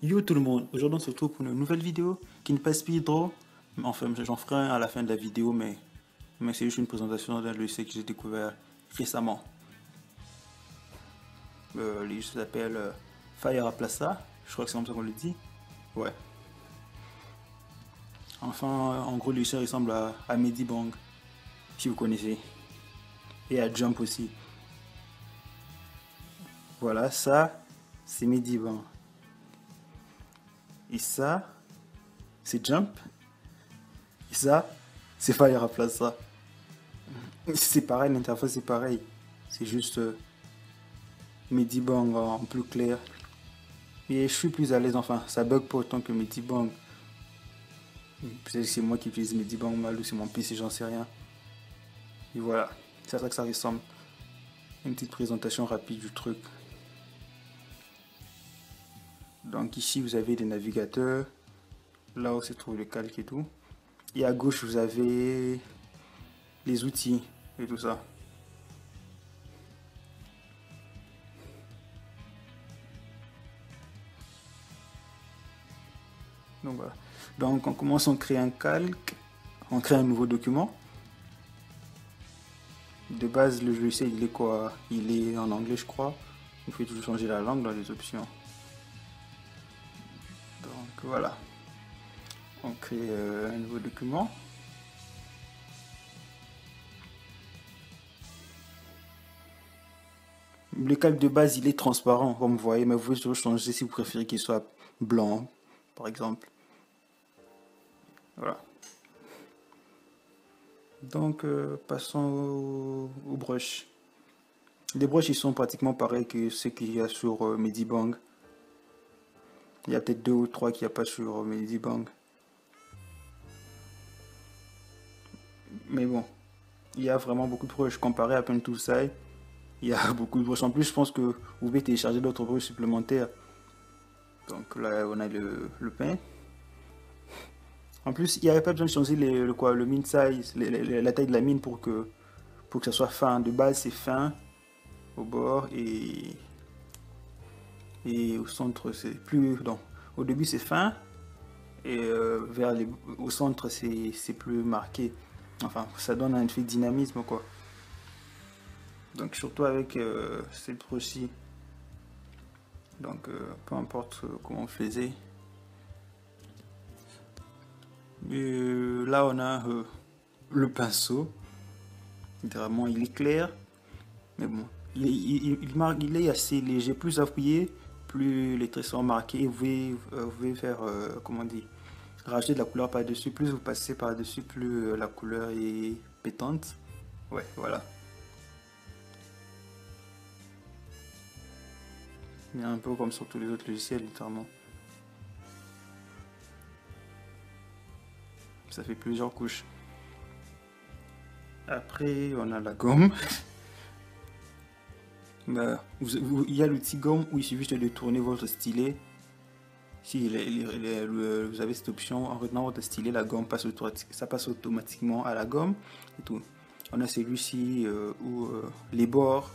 Yo tout le monde, aujourd'hui on se retrouve pour une nouvelle vidéo qui ne passe pas trop. Enfin, j'en ferai un à la fin de la vidéo, mais c'est juste une présentation d'un logiciel que j'ai découvert récemment. Le logiciel s'appelle Fireplaza, je crois que c'est comme ça qu'on le dit. Ouais. Enfin, en gros, le logiciel ressemble à Medibang, si vous connaissez, et à Jump aussi. Voilà, ça, c'est Medibang. Et ça, c'est Jump. Et ça, c'est Fireplaza. C'est pareil, l'interface c'est pareil. C'est juste Medibang en plus clair. Et je suis plus à l'aise, enfin, ça bug pas autant que Medibang. Peut-être que c'est moi qui utilise Medibang mal ou c'est mon PC, j'en sais rien. Et voilà, c'est à ça que ça ressemble. Une petite présentation rapide du truc. Donc ici vous avez des navigateurs, là où se trouve le calque et tout. Et à gauche vous avez les outils et tout ça. Donc voilà. Donc on commence, on crée un calque, on crée un nouveau document. De base le logiciel il est quoi? Il est en anglais je crois. Il faut toujours changer la langue dans les options. Donc voilà. On crée un nouveau document. Le calque de base il est transparent comme vous voyez, mais vous pouvez toujours changer si vous préférez qu'il soit blanc par exemple. Voilà. Donc passons aux brushes. Les brushes ils sont pratiquement pareils que ceux qu'il y a sur Medibang. Il y a peut-être deux ou trois qu'il n'y a pas sur Medibang. Mais bon, il y a vraiment beaucoup de brushes comparé à Pentoolside. Il y a beaucoup de brushes. En plus, je pense que vous pouvez télécharger d'autres brushes supplémentaires. Donc là, on a le pain. En plus, il n'y avait pas besoin de changer le min size, la taille de la mine pour que ça soit fin. De base, c'est fin au bord et au centre, c'est plus. Non, au début, c'est fin et au centre, c'est plus marqué. Enfin, ça donne un effet de dynamisme, quoi. Donc, surtout avec cette broche-ci. Donc, peu importe comment on faisait. Là, on a le pinceau. Littéralement, il est clair. Mais bon, il est assez léger. Plus appuyé, plus les traits sont marqués. Vous pouvez faire, comment dire, rajouter de la couleur par-dessus. Plus vous passez par-dessus, plus la couleur est pétante. Ouais, voilà. Il est un peu comme sur tous les autres logiciels, littéralement. Ça fait plusieurs couches. Après, on a la gomme. Bah, il y a l'outil gomme où il suffit juste de tourner votre stylet. Si vous avez cette option, en retenant votre stylet, la gomme ça passe automatiquement à la gomme et tout. On a celui-ci où les bords,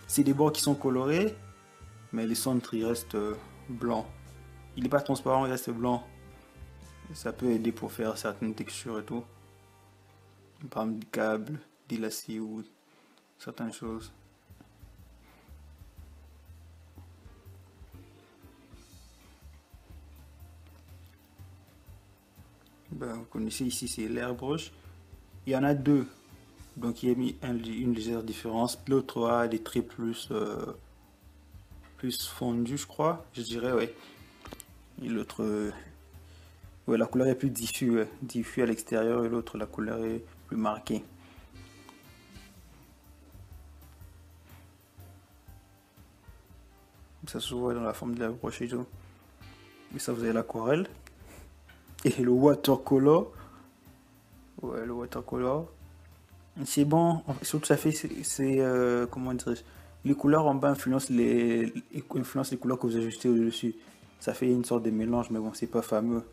c'est des bords qui sont colorés, mais les centres ils restent blancs. Il n'est pas transparent, il reste blanc. Ça peut aider pour faire certaines textures et tout. Par exemple, des câbles, des lacets ou certaines choses. Ben, vous connaissez ici, c'est l'airbrush. Il y en a deux. Donc il y a mis une légère différence. L'autre a des traits plus fondus, je crois. Je dirais, ouais. Et l'autre, ouais, la couleur est plus diffuse, ouais. Diffus à l'extérieur et l'autre, la couleur est plus marquée. Ça se voit dans la forme de la broche et tout. Et ça, vous avez l'aquarelle. Et le watercolor. Ouais, le watercolor. C'est bon, surtout ça fait, comment dire, les couleurs en bas influencent les couleurs que vous ajoutez au-dessus. Ça fait une sorte de mélange, mais bon, c'est pas fameux.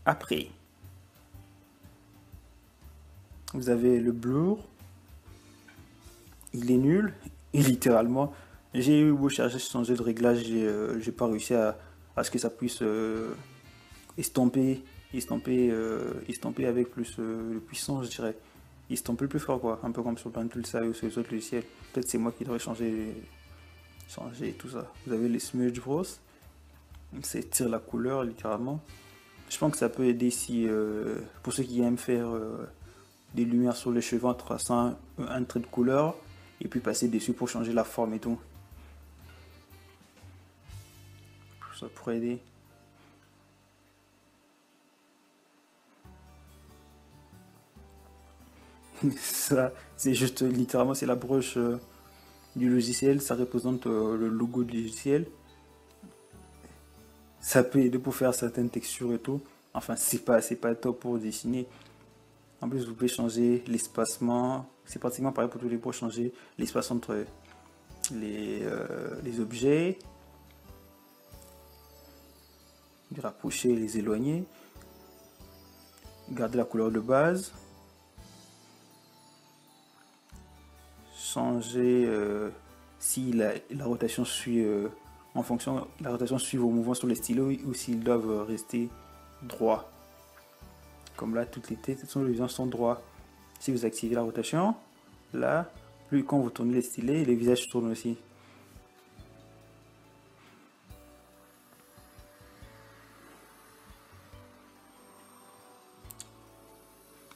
Après, vous avez le blur, il est nul, Et littéralement, j'ai eu beau chercher, changer de réglage, j'ai pas réussi à ce que ça puisse estomper, estomper avec plus de puissance, je dirais. Estomper plus fort, quoi. Un peu comme sur Pantulsa ou sur les autres logiciels. Peut-être c'est moi qui devrais changer tout ça. Vous avez les Smudge Bros, c'est tire la couleur, littéralement. Je pense que ça peut aider si, pour ceux qui aiment faire des lumières sur les cheveux en traçant un trait de couleur et puis passer dessus pour changer la forme et tout. Ça pourrait aider. Ça, c'est juste littéralement, c'est la broche du logiciel. Ça représente le logo du logiciel. Ça peut aider pour faire certaines textures et tout. Enfin, c'est pas top pour dessiner. En plus, vous pouvez changer l'espacement. C'est pratiquement pareil pour tous les points. Changer l'espace entre les objets, les rapprocher et les éloigner. Garder la couleur de base. Changer si la rotation suit en fonction, la rotation suit vos mouvements sur les stylos ou s'ils doivent rester droits. Comme là, toutes les têtes sont les visages sont droits. Si vous activez la rotation, là, plus quand vous tournez les stylets, les visages tournent aussi.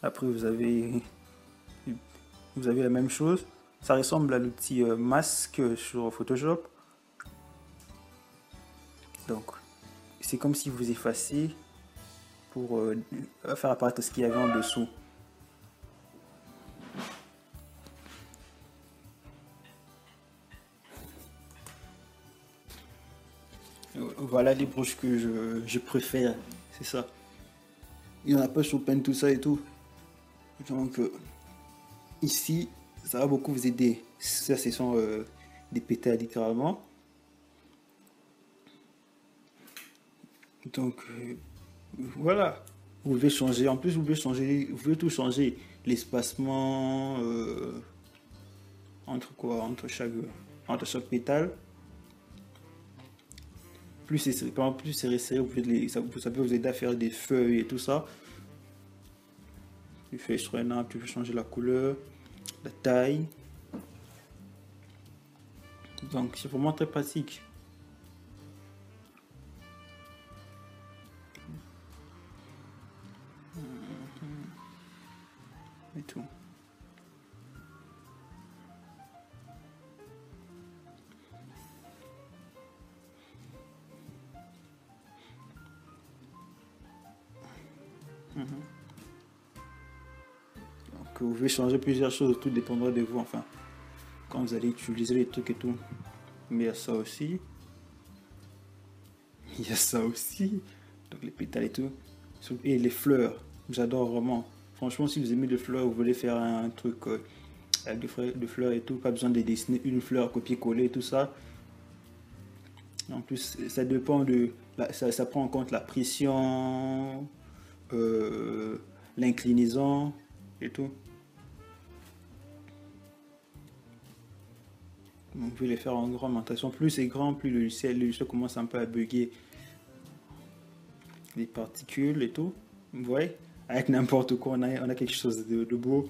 Après, vous avez la même chose. Ça ressemble à l'outil masque sur Photoshop. Donc, c'est comme si vous effacez pour faire apparaître ce qu'il y avait en dessous. Voilà les broches que je préfère, c'est ça. Il n'y en a pas sur Pen, tout ça et tout. Donc, ici, ça va beaucoup vous aider. Ça, ce sont des pétales littéralement. Donc, voilà. Vous pouvez changer. En plus, vous pouvez tout changer. L'espacement entre quoi, entre chaque pétale. Plus c'est serré, plus c'est resserré, ça peut vous aider à faire des feuilles et tout ça. Tu fais sur un arbre, tu peux changer la couleur, la taille. Donc, c'est vraiment très pratique. Et tout. Donc, vous pouvez changer plusieurs choses, tout dépendra de vous. Enfin, quand vous allez utiliser les trucs et tout. Mais il y a ça aussi. Il y a ça aussi. Donc, les pétales et tout. Et les fleurs. J'adore vraiment. Franchement, si vous aimez les fleurs, vous voulez faire un truc avec des fleurs et tout, pas besoin de dessiner une fleur, copier-coller et tout ça. En plus, ça dépend ça prend en compte la pression, euh, l'inclinaison et tout. Vous pouvez les faire en grand, mais attention, plus c'est grand, plus le logiciel commence un peu à bugger les particules et tout. Vous voyez, avec n'importe quoi, on a quelque chose de beau.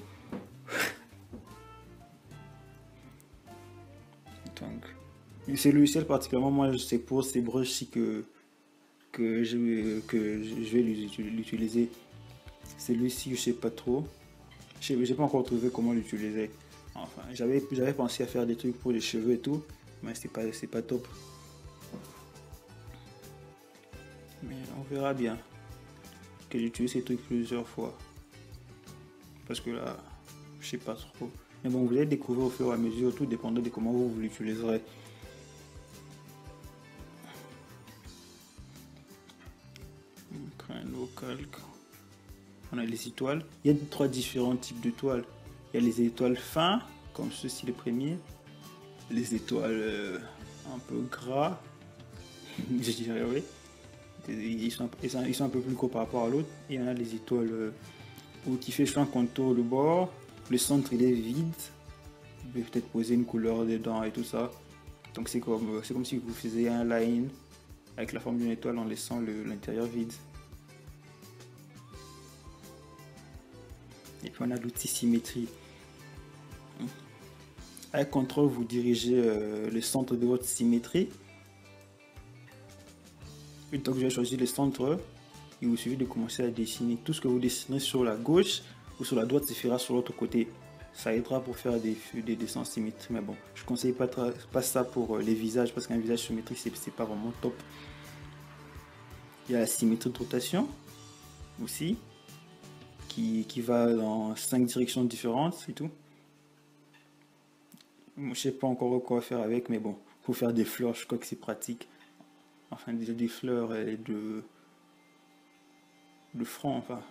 Donc, ce logiciel particulièrement, moi, c'est pour ces broches-ci que je vais l'utiliser. Celui-ci, je sais pas trop. J'ai pas encore trouvé comment l'utiliser. Enfin, j'avais pensé à faire des trucs pour les cheveux et tout, mais c'est pas top. Mais on verra bien que j'utilise ces trucs plusieurs fois. Parce que là, je sais pas trop. Mais bon, vous allez découvrir au fur et à mesure, tout dépendant de comment vous l'utiliserez. Donc, un nouveau calque. On a les étoiles. Il y a trois différents types d'étoiles. Il y a les étoiles fins, comme ceci le premier. Les étoiles un peu gras, je dirais oui. Ils sont un peu plus gros par rapport à l'autre. Et on a les étoiles qui fait un contour le bord. Le centre il est vide. Vous pouvez peut-être poser une couleur dedans et tout ça. Donc c'est comme si vous faisiez un line avec la forme d'une étoile en laissant l'intérieur vide. Et puis on a l'outil symétrie. Avec CTRL, vous dirigez le centre de votre symétrie. Une fois que vous avez choisi le centre, il vous suffit de commencer à dessiner. Tout ce que vous dessinez sur la gauche ou sur la droite se fera sur l'autre côté. Ça aidera pour faire des dessins symétriques. Mais bon, je ne conseille pas ça pour les visages parce qu'un visage symétrique, c'est pas vraiment top. Il y a la symétrie de rotation aussi qui va dans 5 directions différentes et tout. Je sais pas encore quoi faire avec, mais bon, pour faire des fleurs, je crois que c'est pratique. Enfin, déjà des fleurs et de front, enfin,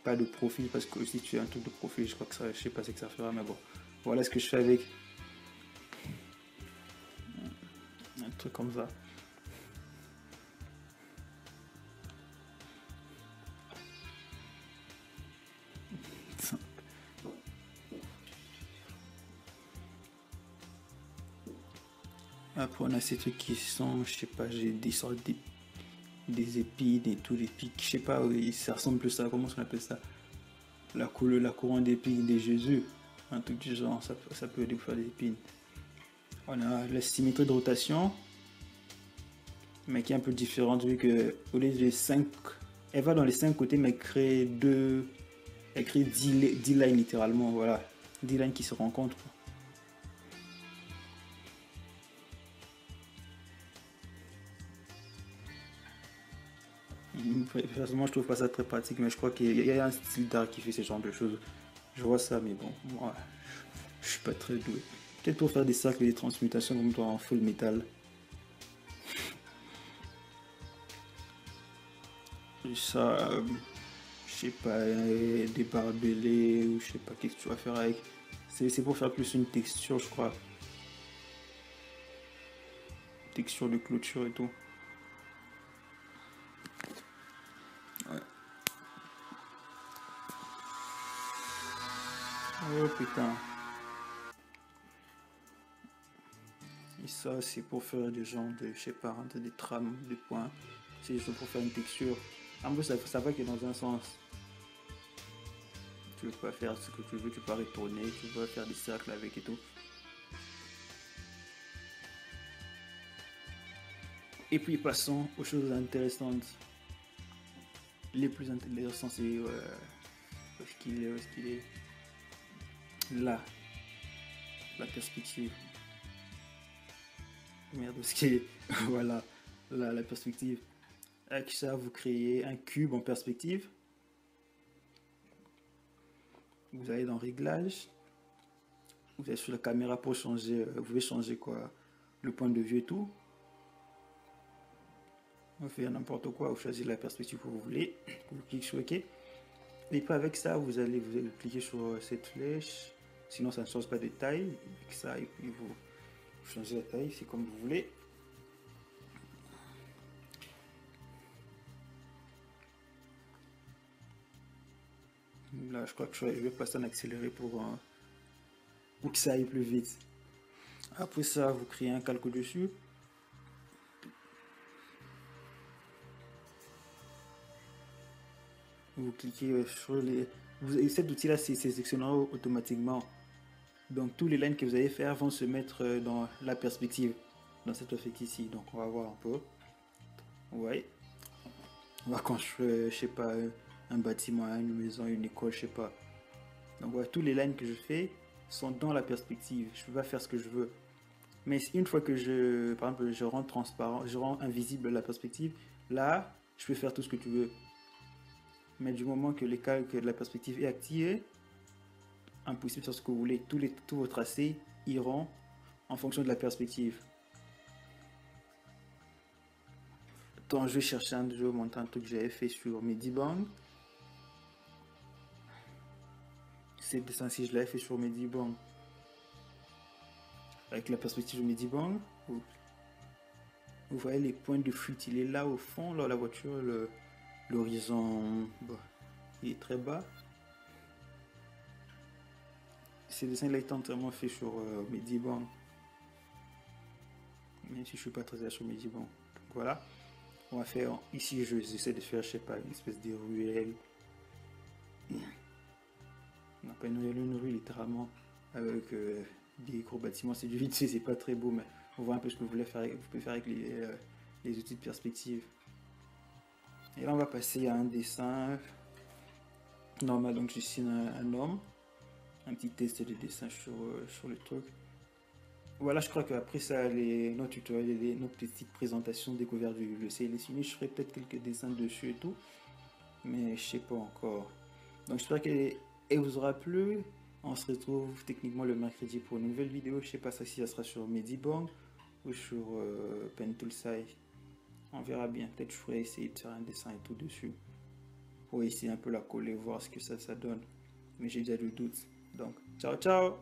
pas de profil, parce que si tu as un truc de profil, je crois que ça, je sais pas ce que ça fera, mais bon, voilà ce que je fais avec un truc comme ça. Après, on a ces trucs qui sont, je sais pas, j'ai des sortes des épines et tout, des pics, je sais pas, ça ressemble plus à, comment on appelle ça, la couronne d'épines des Jésus, un truc du genre, ça peut faire des épines. On a la symétrie de rotation, mais qui est un peu différente vu que au lieu de 5, elle va dans les 5 côtés, mais elle crée 10 lines littéralement, voilà, 10 lines qui se rencontrent. Personnellement, je trouve pas ça très pratique, mais je crois qu'il y a un style d'art qui fait ce genre de choses. Je vois ça, mais bon, moi, je suis pas très doué. Peut-être pour faire des cercles et des transmutations comme toi en full metal. Et ça, je sais pas, des barbelés ou je sais pas qu'est-ce que tu vas faire avec. C'est pour faire plus une texture, je crois. Texture de clôture et tout. Ouais. Oh putain. Et ça, c'est pour faire des genres de, je sais pas, des trames, des points. C'est juste pour faire une texture. En plus, ça va que dans un sens. Tu veux pas faire ce que tu veux, tu peux retourner, tu peux faire des cercles avec et tout. Et puis passons aux choses intéressantes. Les plus intéressantes, c'est où est-ce qu'il est, où est-ce qu'il est. Là, la perspective. Merde, où est-ce qu'il est. Voilà, là, la perspective. Avec ça, vous créez un cube en perspective. Vous allez dans Réglages. Vous allez sur la caméra pour changer. Vous pouvez changer quoi, le point de vue et tout. Vous faites n'importe quoi, vous choisissez la perspective que vous voulez. Vous cliquez sur OK. Et puis avec ça, vous allez cliquer sur cette flèche. Sinon, ça ne change pas de taille. Avec ça, et puis vous changez la taille, c'est comme vous voulez. Là, je crois que je vais passer en accéléré pour que ça aille plus vite. Après ça, vous créez un calque dessus. Vous cliquez sur les... cet outil-là, c'est sélectionnera automatiquement. Donc, tous les lignes que vous allez faire vont se mettre dans la perspective, dans cette perspective ici. Donc, on va voir un peu. Ouais. On va construire, je sais pas, un bâtiment, une maison, une école, je sais pas. Donc, voilà, tous les lignes que je fais sont dans la perspective. Je peux pas faire ce que je veux. Mais une fois que par exemple, je rends transparent, je rends invisible la perspective, là, je peux faire tout ce que tu veux. Mais du moment que les calques de la perspective est activé, impossible de faire ce que vous voulez. Tous vos tracés iront en fonction de la perspective. Attends, je vais chercher je vais montrer un truc que j'avais fait sur Medibang. C'est dessin si je l'avais fait sur Medibang. Avec la perspective de Medibang, vous voyez les points de fuite, il est là au fond, là la voiture, l'horizon, il est très bas. ces dessins-là étant entièrement faits sur Medibang. Même si je suis pas très à l'aise sur Medibang. Donc voilà. On va faire, ici j'essaie de faire, je sais pas, une espèce de ruelle. On n'a pas une rue littéralement avec des gros bâtiments, c'est du vide, c'est pas très beau, mais on voit un peu ce que vous pouvez faire avec les outils de perspective. Et là on va passer à un dessin normal, donc je dessine un homme, un petit test de dessin sur le truc. Voilà, je crois qu'après ça, nos tutoriels et nos petites présentations découvertes du CLS Uni, je ferai peut-être quelques dessins dessus et tout, mais je sais pas encore. Donc j'espère qu'elle vous aura plu. On se retrouve techniquement le mercredi pour une nouvelle vidéo. Je sais pas si ça sera sur Medibang ou sur Pentoolsai. On verra bien. Peut-être je ferai essayer de faire un dessin et tout dessus pour essayer un peu la coller, voir ce que ça donne. Mais j'ai déjà du doute. Donc, ciao ciao!